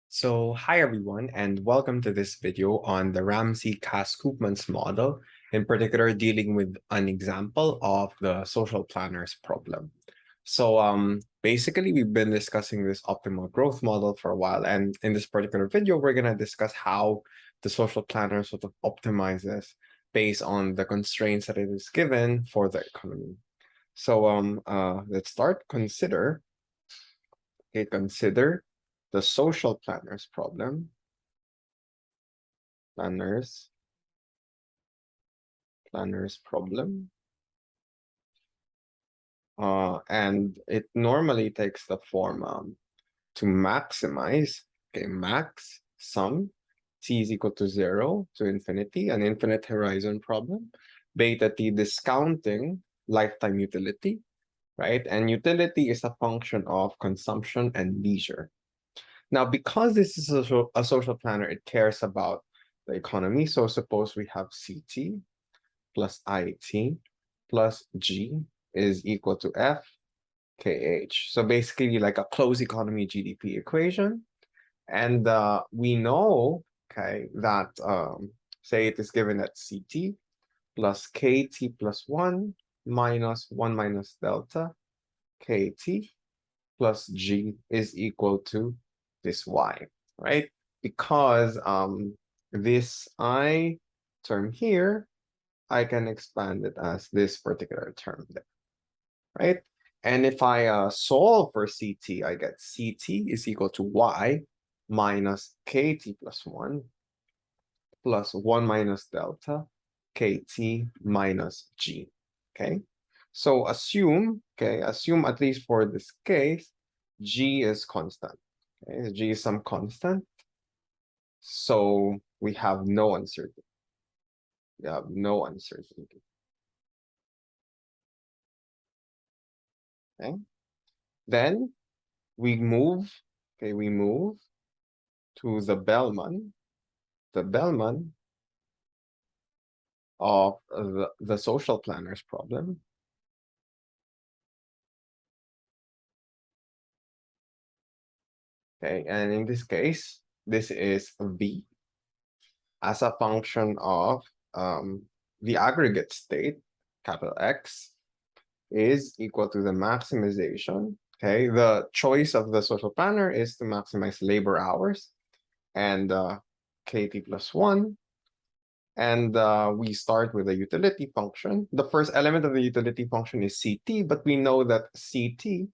Hi everyone, and welcome to this video on the Ramsey-Cass-Koopmans model, in particular dealing with an example of the social planners problem. Basically, we've been discussing this optimal growth model for a while, and in this particular video, we're going to discuss how the social planner sort of optimizes based on the constraints that it is given for the economy. Let's start. Consider the social planners problem. Planners problem. And it normally takes the form to maximize, max sum t is equal to 0 to infinity, an infinite horizon problem, beta t discounting lifetime utility, right? And utility is a function of consumption and leisure. Now, because this is a social planner, it cares about the economy. So suppose we have CT plus IT plus G is equal to FKH. So basically like a closed economy GDP equation. And we know, that say it is given that CT plus KT plus 1 minus 1 minus delta KT plus G is equal to this Y, right? Because this I term here, I can expand it as this particular term there, right? And if I solve for CT, I get CT is equal to Y minus KT plus 1 plus 1 minus delta KT minus G, okay? So assume at least for this case, G is constant, okay? G is some constant. So we have no uncertainty. We have no uncertainty. Okay. Then we move to the Bellman of the social planners problem. Okay, and in this case, this is V as a function of the aggregate state, capital X, is equal to the maximization. Okay, the choice of the social planner is to maximize labor hours and KT plus 1. And we start with a utility function. The first element of the utility function is CT, but we know that CT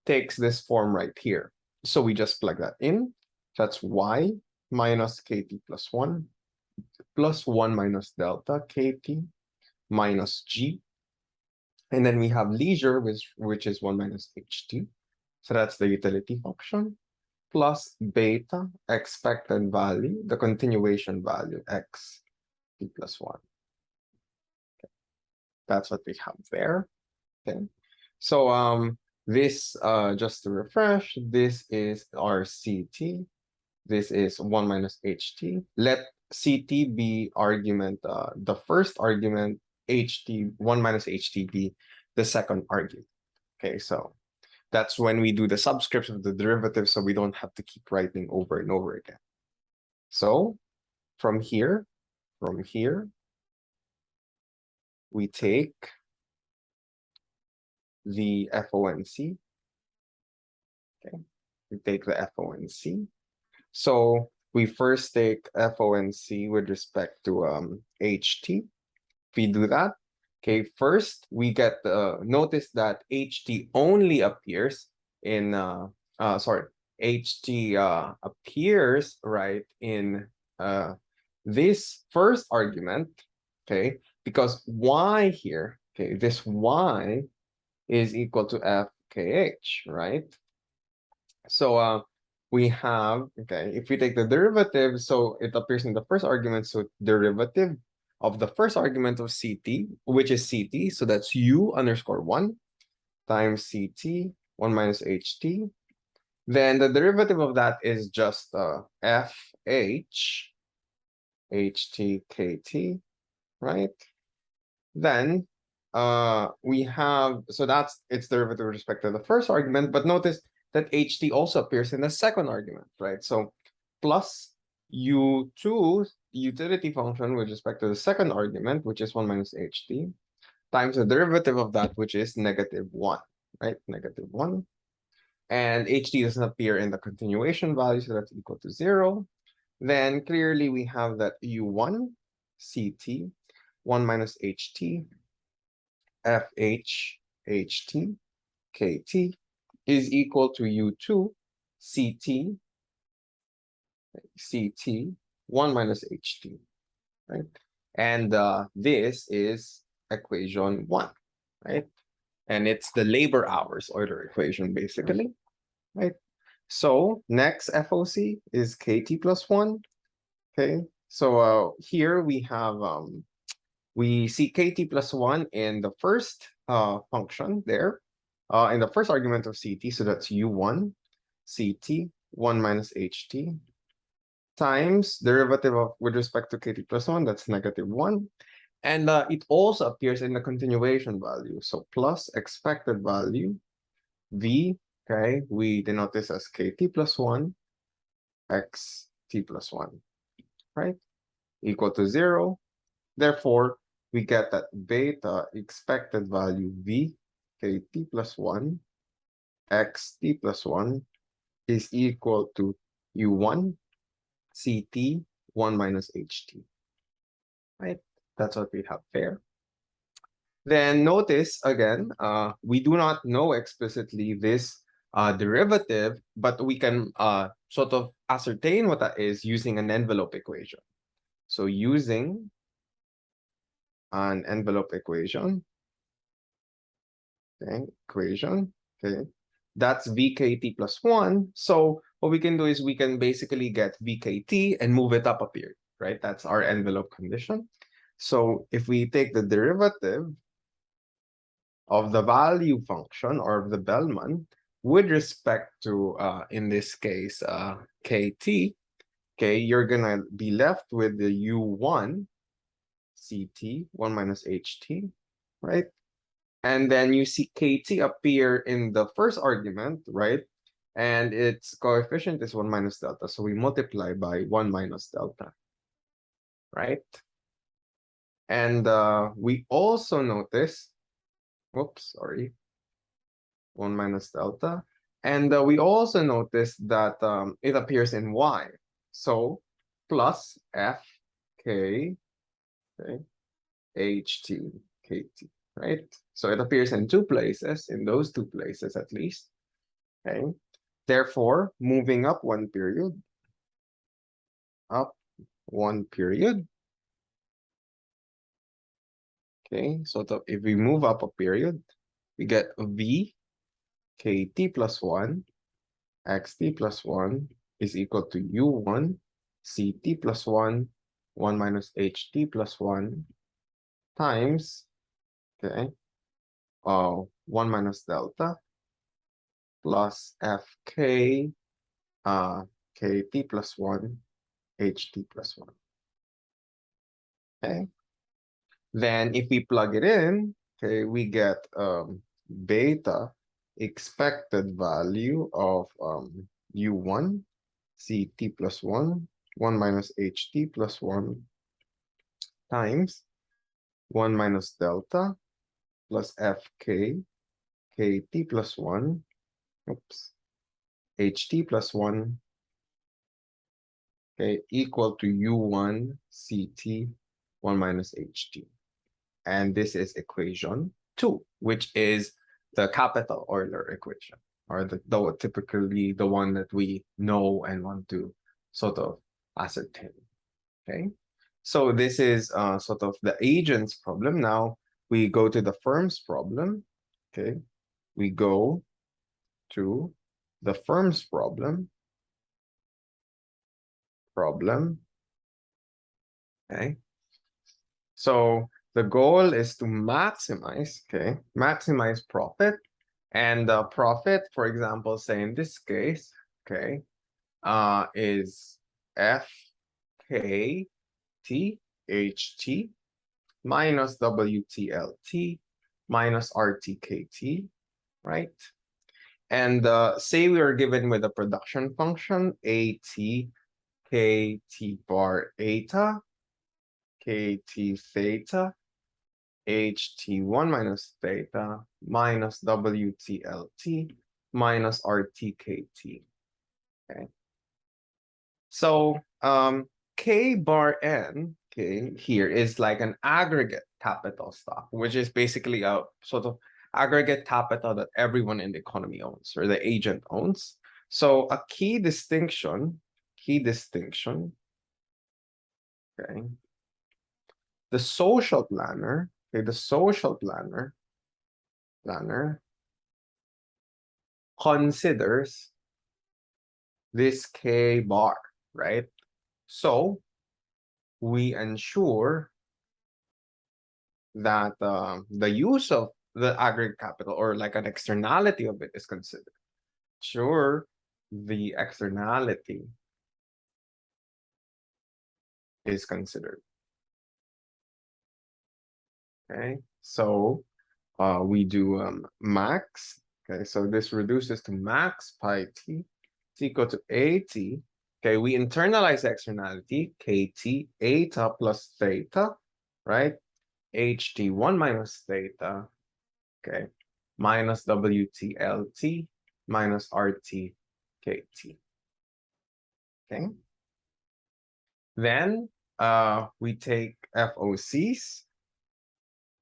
takes this form right here. So we just plug that in. That's Y minus KT plus 1 plus 1 minus delta KT minus G. And then we have leisure, which is 1 minus HT. So that's the utility function plus beta expected value, the continuation value, X t plus 1. Okay. That's what we have there. Okay. So this just to refresh, this is our CT. This is 1 minus HT. Let CT be argument, the first argument, HT, 1 minus HT be the second argument. Okay, so that's when we do the subscripts of the derivative, so we don't have to keep writing over and over again. So from here, we take the FOMC. Okay, we take the FOMC. So we first take FOMC with respect to HT. If we do that, okay, first we get notice that HT only appears in HT appears right in this first argument, okay, because Y here, okay, this Y is equal to FKH, right? So we have, okay, if we take the derivative, so it appears in the first argument, so derivative of the first argument of CT, which is CT, so that's U underscore 1 times CT, 1 minus HT. Then the derivative of that is just FH, HT, KT, right? Then we have, so that's its derivative with respect to the first argument, but notice that HT also appears in the second argument, right? So plus u2 utility function with respect to the second argument, which is 1 minus ht, times the derivative of that, which is -1, right? -1. And ht doesn't appear in the continuation value, so that's equal to 0. Then clearly we have that u1 ct 1 minus ht fh ht kt is equal to u2 ct 1 minus ht, right? And this is equation 1, right? And it's the labor hours Euler equation, basically, right? So next FOC is kt plus 1. Okay, so here we have we see kt plus 1 in the first function there, in the first argument of ct, so that's u1 ct 1 minus ht times derivative of with respect to kt plus 1, that's -1. And it also appears in the continuation value. So plus expected value v, okay, we denote this as kt plus 1 xt plus 1, right? Equal to 0. Therefore, we get that beta expected value v kt plus 1 xt plus 1 is equal to u1 ct 1 minus ht, right? That's what we have there. Then notice again, we do not know explicitly this derivative, but we can sort of ascertain what that is using an envelope equation. So using an envelope equation, okay, okay, that's vkt plus 1. So what we can do is we can basically get vkt and move it up a period, right? That's our envelope condition. So if we take the derivative of the value function or of the Bellman with respect to, in this case, kt, okay, you're gonna be left with the u1 ct 1 minus ht, right? And then you see kt appear in the first argument, right? And its coefficient is 1 minus delta, so we multiply by 1 minus delta, right? And we also notice, whoops, sorry, 1 minus delta. And we also notice that it appears in y. So plus f k, okay, ht kt, right? So it appears in two places, in those two places at least, okay? Therefore, moving up one period, okay? So if we move up a period, we get v kt plus 1 xt plus 1 is equal to u1 ct plus 1 1 minus ht plus 1 times, okay, 1 minus delta plus fk kt plus 1 ht plus 1. Okay, then if we plug it in, okay, we get beta expected value of u1 ct plus 1 1 minus ht plus 1 times 1 minus delta plus fk kt plus 1, oops, ht plus 1, okay, equal to u1 ct 1 minus ht. And this is equation 2, which is the capital Euler equation, or the typically the one that we know and want to sort of ascertain. Okay, so this is sort of the agent's problem. Now we go to the firm's problem. Okay, we go to the firm's problem. Okay, so the goal is to maximize, okay, maximize profit. And the profit, for example, say in this case, okay, is fk tht minus wtlt minus rtkt, right? And say we are given with a production function at KT bar eta, KT theta, HT1 minus theta minus WTLT minus RTKT. Okay. So K bar N, okay, here is like an aggregate capital stock, which is basically a sort of aggregate capital that everyone in the economy owns or the agent owns. So a key distinction, okay, the social planner, okay, the social planner considers this K bar, right? So we ensure that the use of the aggregate capital or like an externality of it is considered. Sure, the externality is considered. Okay, so we do max. Okay, so this reduces to max pi t is equal to at. Okay, we internalize externality kt eta plus theta, right? ht1 minus theta, okay, minus wtlt minus rtkt. Okay, then we take FOCs,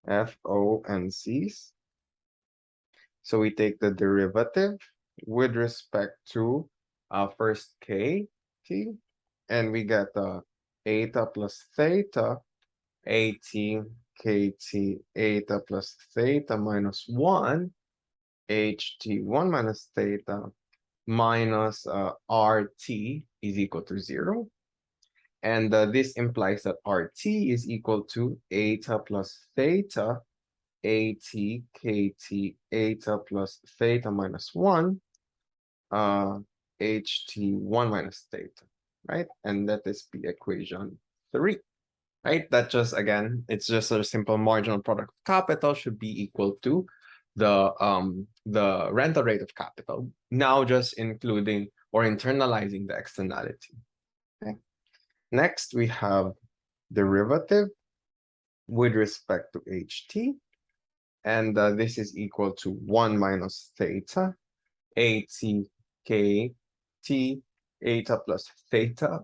FONCs. So we take the derivative with respect to first k t, and we get eta plus theta at kt eta plus theta minus 1 ht1 minus theta minus rt is equal to 0. And this implies that rt is equal to eta plus theta at kt eta plus theta minus 1 ht1 minus theta, right? And that is the equation 3, right? That just, again, it's just a simple marginal product of capital should be equal to the rental rate of capital, now just including or internalizing the externality. Okay. Next, we have derivative with respect to ht, and this is equal to 1 minus theta at kt eta plus theta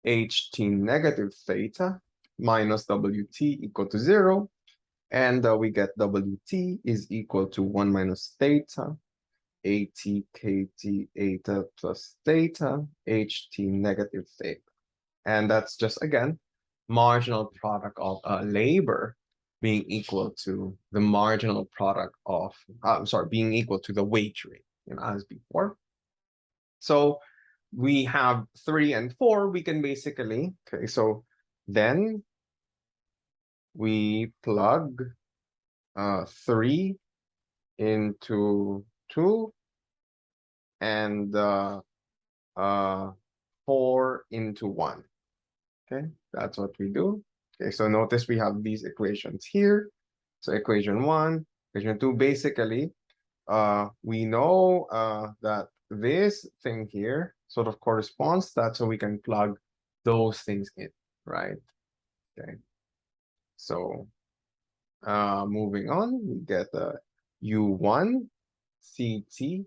ht negative theta minus wt equal to 0. And we get wt is equal to 1 minus theta at kt eta plus theta ht negative theta. And that's just, again, marginal product of labor being equal to the marginal product of, being equal to the wage rate, as before. So we have 3 and 4, we can basically, okay, so then we plug 3 into 2 and 4 into 1. Okay, that's what we do. Okay, so notice we have these equations here. So equation 1, equation 2, basically, we know that this thing here sort of corresponds to that, so we can plug those things in, right? Okay, so moving on, we get u1 ct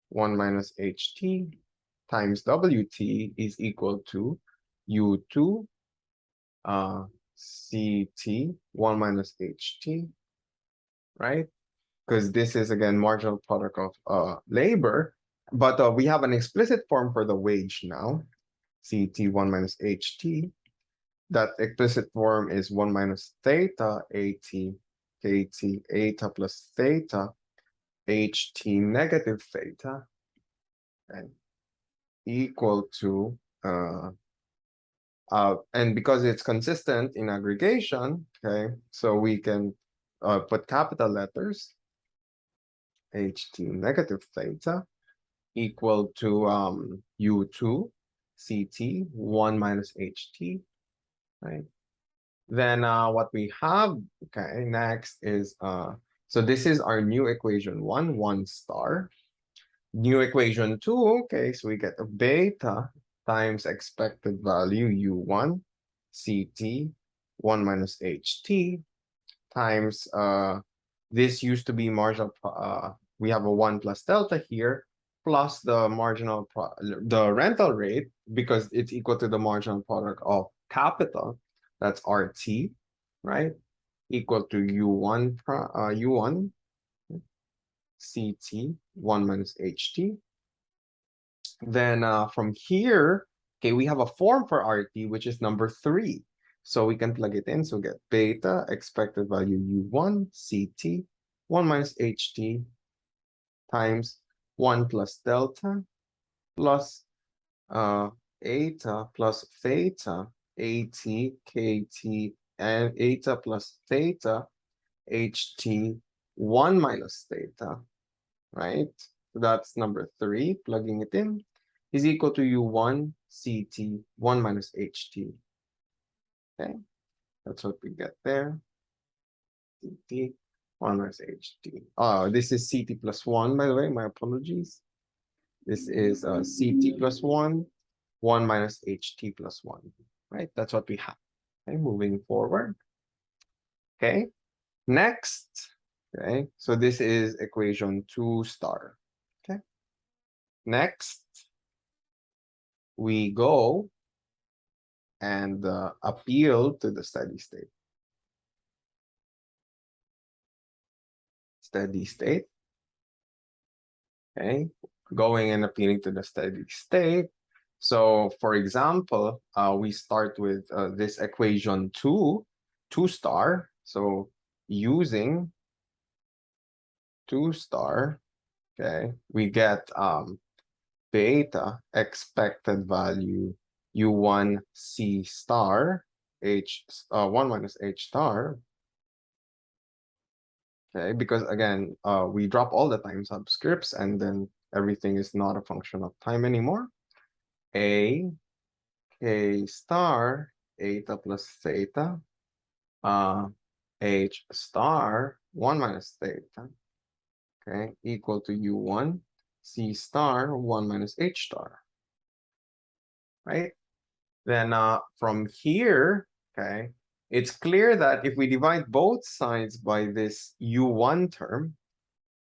1 minus ht times wt is equal to u2 ct 1 minus ht, right? Because this is, again, marginal product of labor, but we have an explicit form for the wage now, ct1 minus ht. That explicit form is 1 minus theta at kt eta plus theta ht negative theta, and equal to and because it's consistent in aggregation, okay, so we can put capital letters ht negative theta equal to u2 ct 1 minus ht, right? Then what we have, okay, next is so this is our new equation 1 star. New equation 2, okay, so we get a beta times expected value U1 CT 1 minus HT times this used to be marginal we have a 1 plus delta here plus the the rental rate because it's equal to the marginal product of capital, that's RT, right, equal to U1 U1 CT 1 minus HT. Then from here, okay, we have a form for RT, which is number 3. So we can plug it in. So get beta expected value U1 CT 1 minus HT times 1 plus delta plus eta plus theta AT KT and eta plus theta HT 1 minus theta, right? So that's number 3, plugging it in, is equal to U1 CT 1 minus HT. Okay, that's what we get there. CT 1 minus HT. This is CT plus 1, by the way, my apologies. This is CT plus 1, 1 minus HT plus 1, right? That's what we have. Okay, moving forward. Okay, next, okay, so this is equation 2 star. Okay, next, we go and appeal to the steady state. Steady state. Okay, going and appealing to the steady state. So for example, we start with this equation 2 star. So using 2 star, okay, we get beta expected value U1 C star H 1 minus H star. Okay, because again, we drop all the time subscripts and then everything is not a function of time anymore. A K star eta plus theta H star 1 minus theta, okay, equal to U1 C star 1 minus H star, right? Then from here, okay, it's clear that if we divide both sides by this U1 term,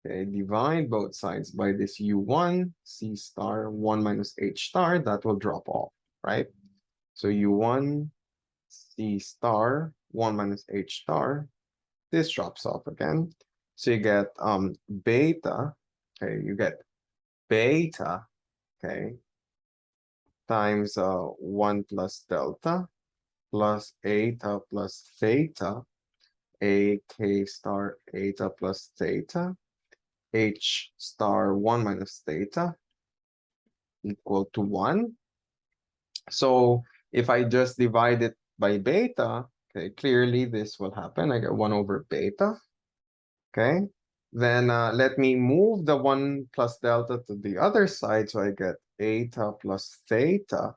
okay, divide both sides by this U1 C star 1 minus H star, that will drop off, right? So U1 C star 1 minus H star, this drops off again. So you get beta, okay, you get beta, okay, times 1 plus delta plus eta plus theta A K star eta plus theta H star 1 minus theta equal to 1. So if I just divide it by beta, okay, clearly this will happen. I get 1 over beta. Okay, then let me move the 1 plus delta to the other side. So I get eta plus theta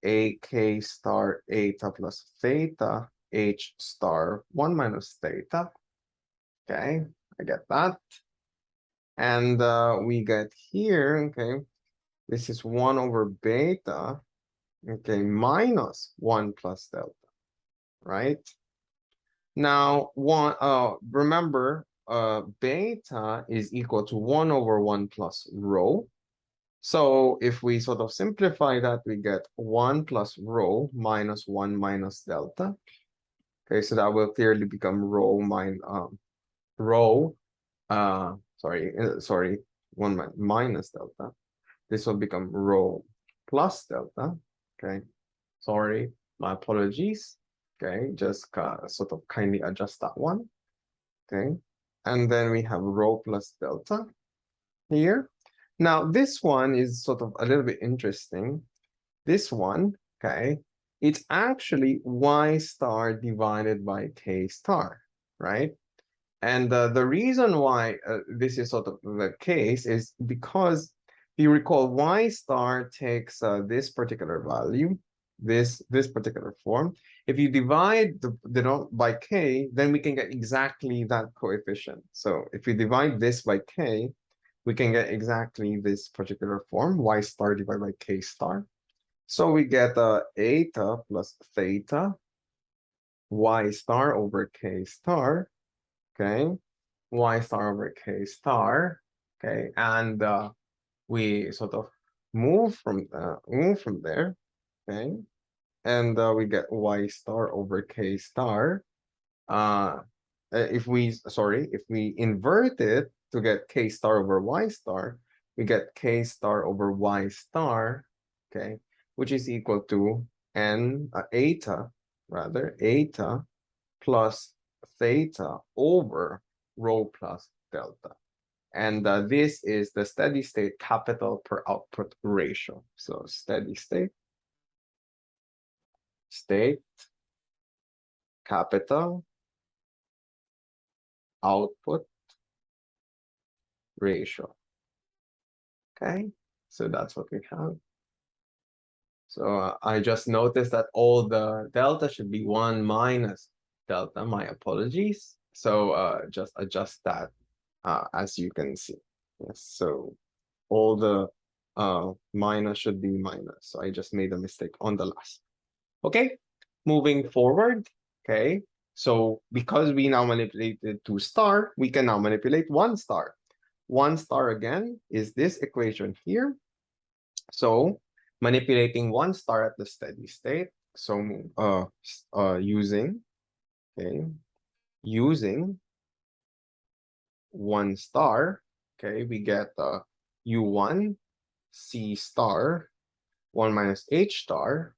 AK star eta plus theta H star 1 minus theta. Okay, I get that. And we get here, okay, this is 1 over beta, okay, minus 1 plus delta, right? Now, remember, beta is equal to 1 over 1 plus rho. So if we sort of simplify that, we get 1 plus rho minus 1 minus delta. Okay, so that will clearly become rho sorry, 1 minus delta. This will become rho plus delta. Okay, sorry, my apologies. Okay, just sort of kindly adjust that one. Okay, and then we have rho plus delta here. Now this one is sort of a little bit interesting. This one, okay, it's actually y star divided by k star, right? And the reason why this is sort of the case is because you recall y star takes this particular value, this particular form. If you divide the by k, then we can get exactly that coefficient. So if we divide this by k, we can get exactly this particular form, y star divided by k star. So we get eta plus theta y star over k star, okay? Y star over k star, okay? And we sort of move from there, okay? And we get y star over k star. If we invert it to get k star over y star, we get k star over y star, okay, which is equal to eta plus theta over rho plus delta. And this is the steady state capital per output ratio. So steady state capital output ratio. Okay, so that's what we have. So I just noticed that all the delta should be 1 minus delta. My apologies. So just adjust that as you can see. Yes, so all the minus should be minus. So I just made a mistake on the last. Okay, moving forward. Okay, so because we now manipulated 2 star, we can now manipulate 1 star. 1 star again is this equation here. So manipulating 1 star at the steady state. So using 1 star, okay, we get u1 c star 1 minus h star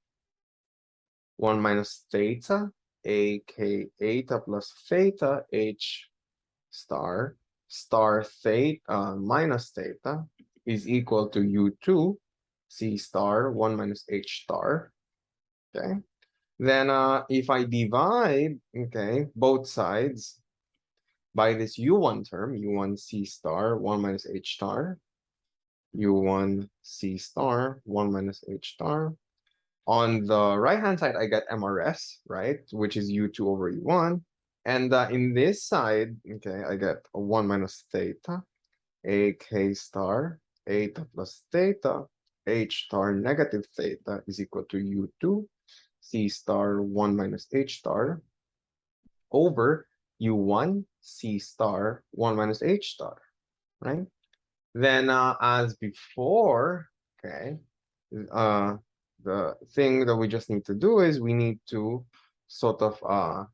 1 minus theta ak eta plus theta h star theta minus theta is equal to u2 c star 1 minus h star. Okay, then if I divide, okay, both sides by this u1 term, u1 c star 1 minus h star, u1 c star 1 minus h star. On the right hand side, I get MRS, right, which is u2 over u1. And in this side, okay, I get a 1 minus theta ak star eta plus theta h star negative theta is equal to u2 c star 1 minus h star over u1 c star 1 minus h star, right? Then as before, okay, the thing that we just need to do is we need to sort of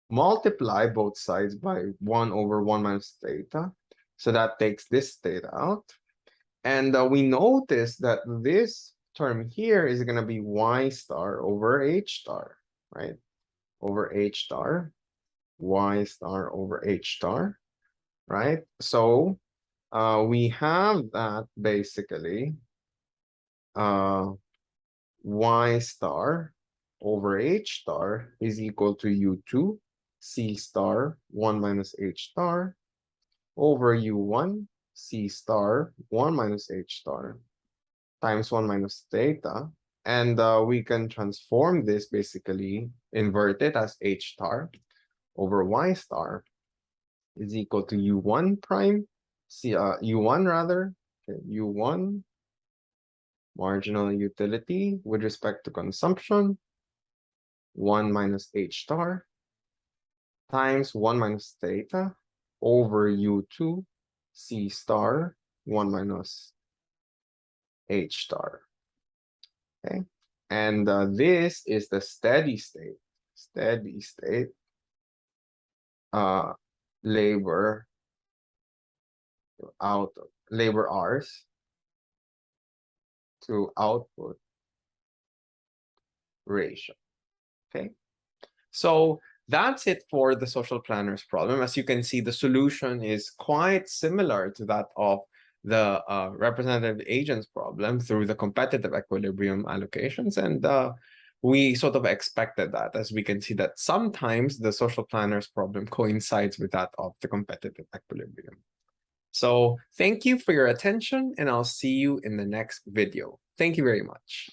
multiply both sides by 1 over 1 minus theta. So that takes this theta out. And we notice that this term here is going to be y star over h star, right? Over h star, y star over h star, right? So we have that basically y star over h star is equal to u2 c star 1 minus h star over u1 c star 1 minus h star times 1 minus theta. And we can transform this, basically invert it as h star over y star is equal to u1 prime, u1 rather, okay, u1 marginal utility with respect to consumption 1 minus h star times 1 minus theta over u2 c star 1 minus h star. Okay, and this is the steady state labor hours to output ratio. Okay, so that's it for the social planners problem. As you can see, the solution is quite similar to that of the representative agents problem through the competitive equilibrium allocations. And we sort of expected that, as we can see that sometimes the social planners problem coincides with that of the competitive equilibrium. So thank you for your attention, and I'll see you in the next video. Thank you very much.